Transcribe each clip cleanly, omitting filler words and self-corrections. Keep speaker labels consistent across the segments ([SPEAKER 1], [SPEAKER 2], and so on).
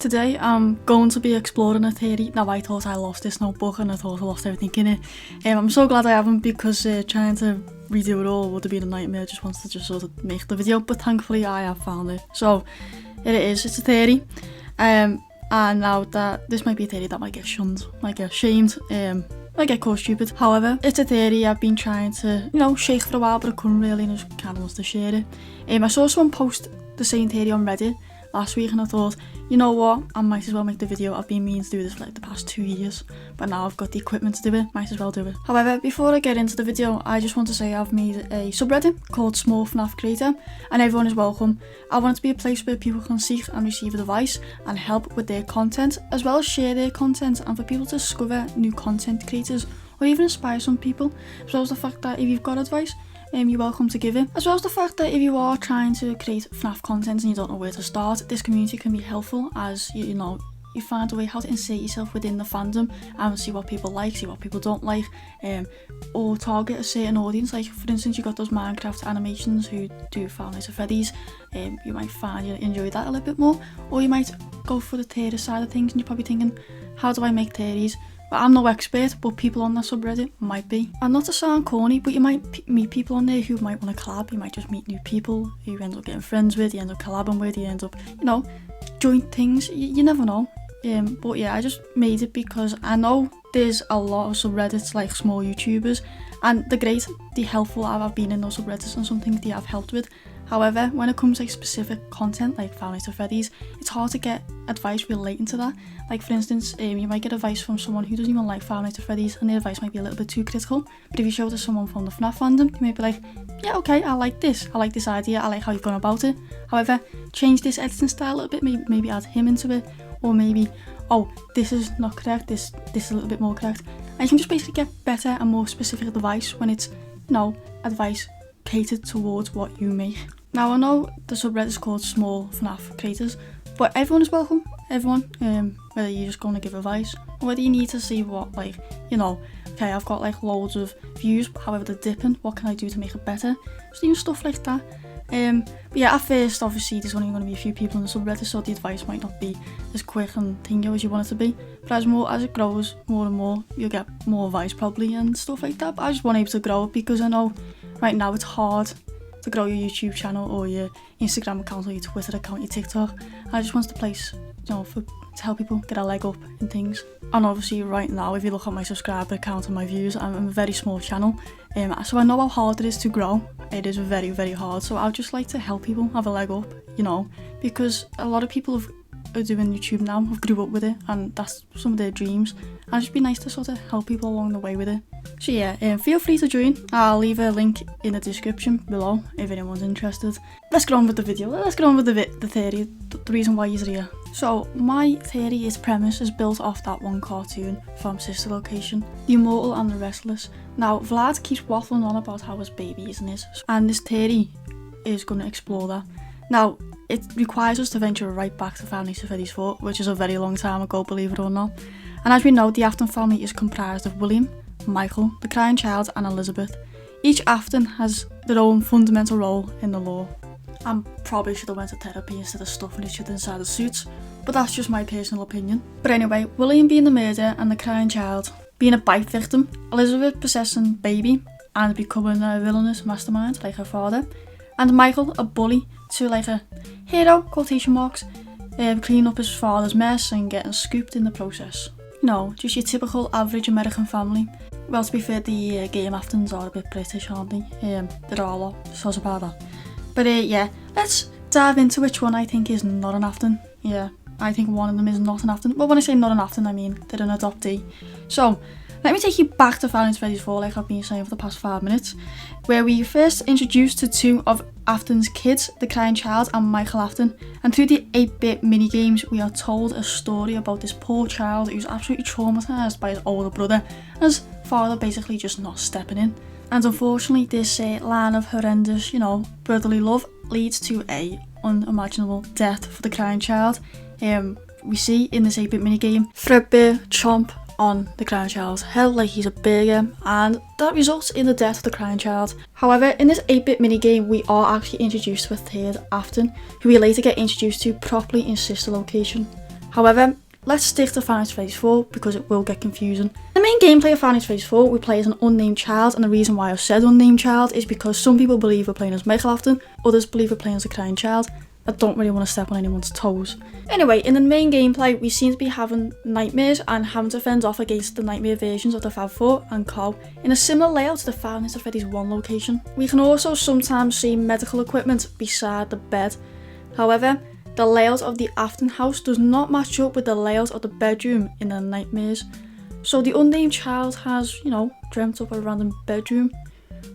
[SPEAKER 1] Today I'm going to be exploring a theory. Now I thought I lost this notebook and I thought I lost everything in it. I'm so glad I haven't, because trying to redo it all would have been a nightmare. I just wanted to just sort of make the video, but thankfully I have found it. So here it is, it's a theory. And now that this might be a theory that might get shunned, might get shamed, might get called stupid. However, it's a theory I've been trying to, shake for a while, but I couldn't really, and I just kind of wanted to share it. I saw someone post the same theory on Reddit last week and I thought, you know what, I might as well make the video. I've been meaning to do this for like the past 2 years, but now I've got the equipment to do it, might as well do it. However, before I get into the video, I just want to say I've made a subreddit called Small FNAF Creator, and everyone is welcome. I want it to be a place where people can seek and receive advice and help with their content, as well as share their content, and for people to discover new content creators, or even inspire some people, as well as the fact that if you've got advice, you're welcome to give it. As well as the fact that if you are trying to create FNAF content and you don't know where to start, this community can be helpful, as you find a way how to insert yourself within the fandom and see what people like, see what people don't like, or target a certain audience. Like for instance, you got those Minecraft animations who do FiveNightsAtfreddys. You might find you enjoy that a little bit more, or you might go for the theory side of things and you're probably thinking, how do I make theories? But I'm no expert, but people on that subreddit might be. And not to sound corny, but you might meet people on there who might want to collab. You might just meet new people who you end up getting friends with, you end up collabing with, you end up, joint things. You never know. But yeah, I just made it because I know there's a lot of subreddits like small YouTubers, and they're great, they're helpful. I've been in those subreddits and some things they have helped with. However, when it comes to like specific content like FiveNightsAtfreddys, it's hard to get advice relating to that. Like for instance, you might get advice from someone who doesn't even like FiveNightsAtfreddys, and their advice might be a little bit too critical. But if you show it to someone from the FNAF fandom, you might be like, yeah, okay, I like this idea, I like how you've gone about it. However, change this editing style a little bit, maybe add him into it, or maybe, oh, this is not correct, this is a little bit more correct. And you can just basically get better and more specific advice when it's, advice catered towards what you make. Now I know the subreddit is called Small FNAF Creators, but everyone is welcome. Everyone, whether you're just going to give advice, or whether you need to see what, okay, I've got like loads of views, but however they're dipping, what can I do to make it better? Just even stuff like that. But yeah, at first, obviously, there's only going to be a few people in the subreddit, so the advice might not be as quick and thingy as you want it to be. But as it grows more and more, you'll get more advice probably and stuff like that. But I just want to grow it, because I know right now it's hard to grow your YouTube channel or your Instagram account or your Twitter account, your TikTok. I just want the place, to help people get a leg up in things. And obviously right now, if you look at my subscriber count and my views, I'm a very small channel. So I know how hard it is to grow. It is very, very hard. So I'd just like to help people have a leg up, because a lot of people are doing YouTube now, have grew up with it, and that's some of their dreams. And it'd just be nice to sort of help people along the way with it. So yeah, feel free to join. I'll leave a link in the description below if anyone's interested. Let's get on with the video. Let's get on with the theory, the reason why he's here. So my theory, its premise, is built off that one cartoon from Sister Location, The Immortal and the Restless. Now Vlad keeps waffling on about how his baby isn't it, and this theory is going to explore that. Now it requires us to venture right back to FiveNightsAtfreddys 4, which is a very long time ago, believe it or not. And as we know, the Afton family is comprised of William, Michael, the Crying Child, and Elizabeth. Each Afton has their own fundamental role in the lore. I probably should have went to therapy instead of stuffing each other inside the suits, but that's just my personal opinion. But anyway, William being the murderer and the Crying Child being a bite victim, Elizabeth possessing baby and becoming a villainous mastermind like her father, and Michael a bully to like a hero, quotation marks, cleaning up his father's mess and getting scooped in the process. Just your typical average American family. Well, to be fair, the game Aftons are a bit British, aren't they? There are a lot, so about that. But yeah, let's dive into which one I think is not an Afton. Yeah, I think one of them is not an Afton. Well, when I say not an Afton, I mean they're an adoptee. So, let me take you back to FiveNightsAtfreddys 4, like I've been saying for the past 5 minutes, where we first introduced to two of Afton's kids, the Crying Child and Michael Afton, and through the 8-bit mini-games we are told a story about this poor child who's absolutely traumatised by his older brother, and his father basically just not stepping in. And unfortunately this line of horrendous, brotherly love leads to a unimaginable death for the Crying Child. We see in this 8-bit minigame Fredbear chomp on the Crying Child's head like he's a burger, and that results in the death of the Crying Child. However, in this 8-bit minigame we are actually introduced to a third Afton, who we later get introduced to properly in Sister Location. However, let's stick to FiveNightsAtfreddys 4 because it will get confusing. The main gameplay of FiveNightsAtfreddys 4, we play as an unnamed child, and the reason why I've said unnamed child is because some people believe we're playing as Michael Afton, others believe we're playing as a crying child. I don't really want to step on anyone's toes. Anyway, in the main gameplay, we seem to be having nightmares and having to fend off against the nightmare versions of the Fav 4 and Co. in a similar layout to the FiveNightsAtfreddys 1 location. We can also sometimes see medical equipment beside the bed. However, the layout of the Afton house does not match up with the layout of the bedroom in the nightmares. So the unnamed child has, dreamt up a random bedroom.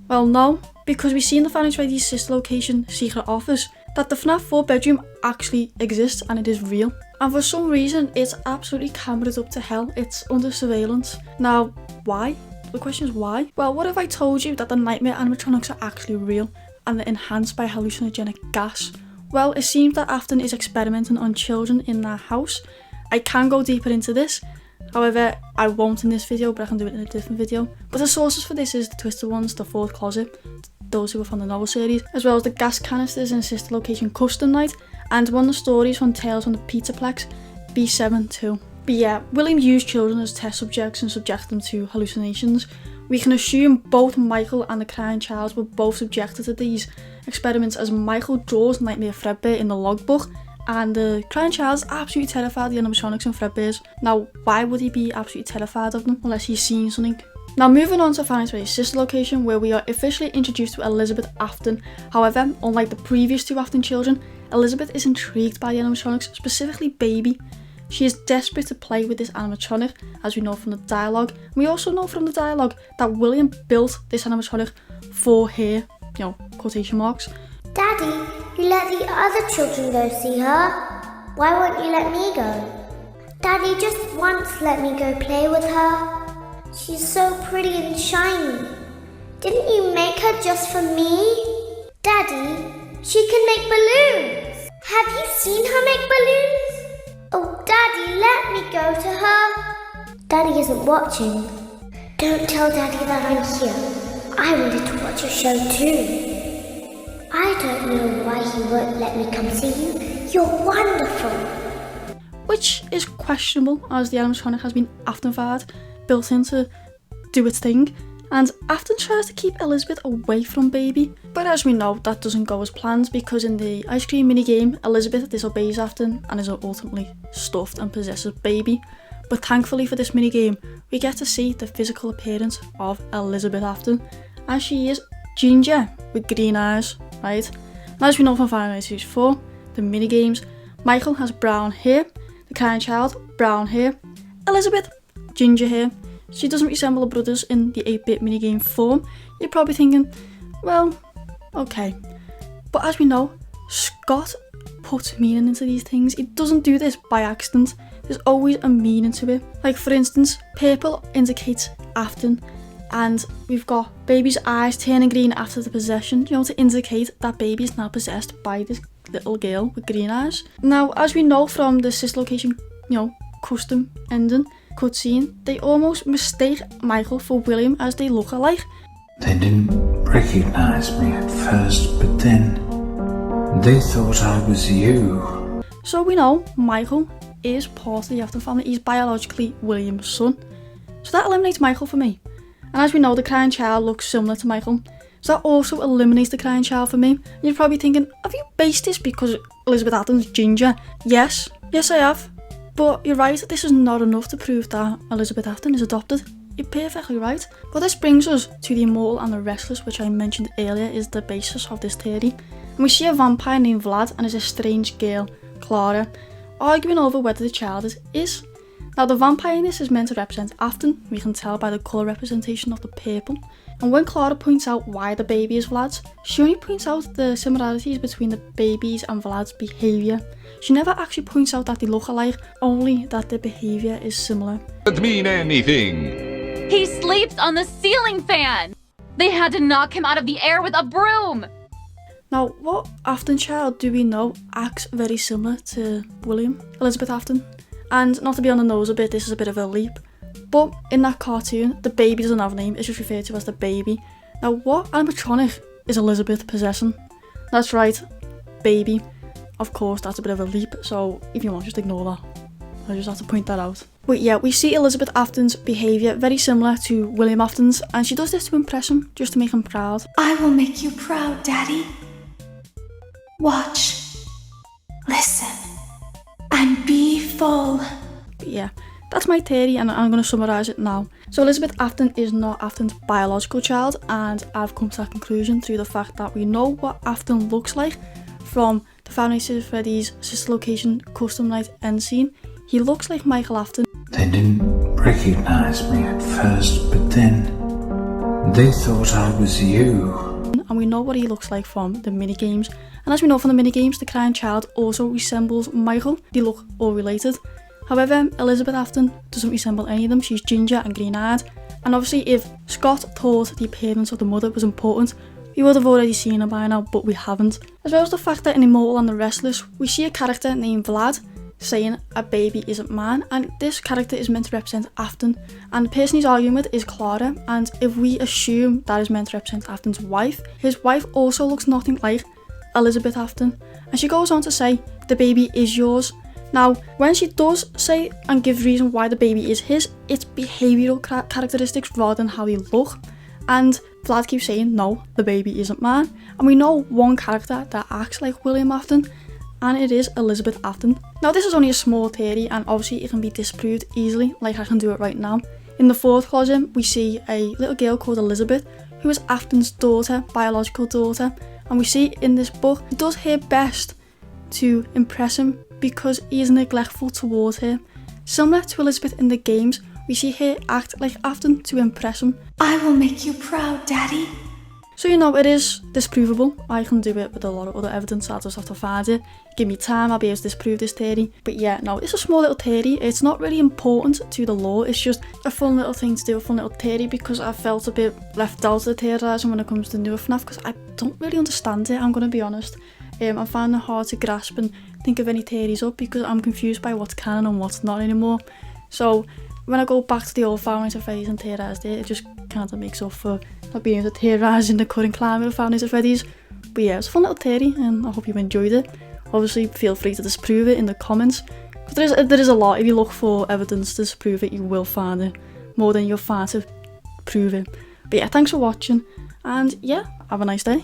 [SPEAKER 1] Well, no, because we see in the FiveNightsAtfreddys sister location, Secret Office, that the FNAF 4 bedroom actually exists and it is real. And for some reason, it's absolutely cameraed up to hell. It's under surveillance. Now, why? The question is why? Well, what if I told you that the nightmare animatronics are actually real and they're enhanced by hallucinogenic gas? Well, it seems that Afton is experimenting on children in that house. I can go deeper into this. However, I won't in this video, but I can do it in a different video. But the sources for this is the Twisted Ones, the Fourth Closet, those who were from the novel series, as well as the gas canisters in Sister Location Custom Night, and one of the stories from Tales from the Pizzaplex, B7 too. But yeah, William used children as test subjects and subjected them to hallucinations. We can assume both Michael and the crying child were both subjected to these experiments, as Michael draws Nightmare Fredbear in the logbook, and the crying child is absolutely terrified of the animatronics and Fredbears. Now, why would he be absolutely terrified of them unless he's seen something? Now, moving on to FiveNightsAtfreddys' sister location, where we are officially introduced to Elizabeth Afton. However, unlike the previous two Afton children, Elizabeth is intrigued by the animatronics, specifically Baby. She is desperate to play with this animatronic, as we know from the dialogue. We also know from the dialogue that William built this animatronic for her, quotation marks.
[SPEAKER 2] Daddy, you let the other children go see her. Why won't you let me go? Daddy, just once let me go play with her. She's so pretty and shiny. Didn't you make her just for me? Daddy, she can make balloons. Have you seen her make balloons? Oh, Daddy, let me go to her. Daddy isn't watching. Don't tell Daddy that I'm here. I wanted to watch your show too. I don't know why he won't let me come see you. You're wonderful.
[SPEAKER 1] Which is questionable, as the animatronic has been Afton-fied, built in to do its thing, and Afton tries to keep Elizabeth away from Baby. But as we know, that doesn't go as planned, because in the ice cream minigame, Elizabeth disobeys Afton and is ultimately stuffed and possesses Baby. But thankfully for this minigame, we get to see the physical appearance of Elizabeth Afton, as she is ginger with green eyes, right? And as we know from FiveNightsAtfreddys 4, the minigames, Michael has brown hair, the crying child, brown hair, Elizabeth, ginger hair. She doesn't resemble her brothers in the 8-bit minigame form. You're probably thinking, well, okay. But as we know, Scott puts meaning into these things. He doesn't do this by accident. There's always a meaning to it. Like, for instance, purple indicates Afton, and we've got Baby's eyes turning green after the possession, to indicate that Baby is now possessed by this little girl with green eyes. Now, as we know from the sister location, custom ending cutscene, they almost mistake Michael for William, as they look alike.
[SPEAKER 3] They didn't recognize me at first, but then they thought I was you.
[SPEAKER 1] So we know Michael is part of the Afton family. He's biologically William's son. So that eliminates Michael for me. And as we know, the crying child looks similar to Michael. So that also eliminates the crying child for me. And you're probably thinking, have you based this because Elizabeth Afton's ginger? Yes I have. But you're right, this is not enough to prove that Elizabeth Afton is adopted. You're perfectly right. But this brings us to the Immortal and the Restless, which I mentioned earlier is the basis of this theory. And we see a vampire named Vlad and his estranged girl, Clara, arguing over whether the child is. Now, the vampire in this is meant to represent Afton. We can tell by the colour representation of the purple. And when Clara points out why the baby is Vlad's, she only points out the similarities between the baby's and Vlad's behaviour. She never actually points out that they look alike, only that their behaviour is similar.
[SPEAKER 4] Doesn't mean anything.
[SPEAKER 5] He sleeps on the ceiling fan! They had to knock him out of the air with a broom!
[SPEAKER 1] Now, what Afton child do we know acts very similar to William, Elizabeth Afton? And not to be on the nose a bit, this is a bit of a leap, but in that cartoon, the baby doesn't have a name, it's just referred to as the baby. Now, what animatronic is Elizabeth possessing? That's right, Baby. Of course, that's a bit of a leap, so if you want, just ignore that. I just have to point that out. But yeah, we see Elizabeth Afton's behaviour very similar to William Afton's, and she does this to impress him, just to make him proud.
[SPEAKER 6] I will make you proud, Daddy. Watch, listen, and be full.
[SPEAKER 1] But yeah, that's my theory, and I'm going to summarise it now. So Elizabeth Afton is not Afton's biological child, and I've come to that conclusion through the fact that we know what Afton looks like from the Five Nights at Freddy's sister location custom night end scene. He looks like Michael Afton.
[SPEAKER 3] They didn't recognize me at first, but then they thought I was you.
[SPEAKER 1] And we know what he looks like from the minigames. And as we know from the minigames, the crying child also resembles Michael. They look all related. However, Elizabeth Afton doesn't resemble any of them. She's ginger and green-eyed. And obviously, if Scott thought the appearance of the mother was important, we would have already seen her by now, but we haven't. As well as the fact that in Immortal and the Restless, we see a character named Vlad saying a baby isn't mine, and this character is meant to represent Afton, and the person he's arguing with is Clara, and if we assume that is meant to represent Afton's wife, his wife also looks nothing like Elizabeth Afton, and she goes on to say the baby is yours. Now, when she does say and give reason why the baby is his, it's behavioural characteristics rather than how he look, and Vlad keeps saying no, the baby isn't mine, and we know one character that acts like William Afton, and it is Elizabeth Afton. Now this is only a small theory, and obviously it can be disproved easily, like I can do it right now. In the fourth closet, we see a little girl called Elizabeth, who is Afton's daughter, biological daughter, and we see in this book, he does her best to impress him because he is neglectful towards her. Similar to Elizabeth in the games, we see her act like Afton to impress him.
[SPEAKER 6] I will make you proud, Daddy.
[SPEAKER 1] So you know, it is disprovable. I can do it with a lot of other evidence, I'll just have to find it. Give me time, I'll be able to disprove this theory. But yeah, no, it's a small little theory. It's not really important to the lore, it's just a fun little thing to do, a fun little theory, because I felt a bit left out of the theorising when it comes to newer FNAF, because I don't really understand it, I'm going to be honest. I'm finding it hard to grasp and think of any theories up, because I'm confused by what's canon and what's not anymore. So when I go back to the old Five Nights at Freddy's and theorise it just kind of makes up for not being able to theorise in the current climate of Five Nights at Freddy's. But yeah, it's a fun little theory, and I hope you enjoyed it. Obviously, feel free to disprove it in the comments, because there is a lot. If you look for evidence to disprove it, you will find it, more than you'll find to prove it. But yeah, thanks for watching, and yeah, have a nice day.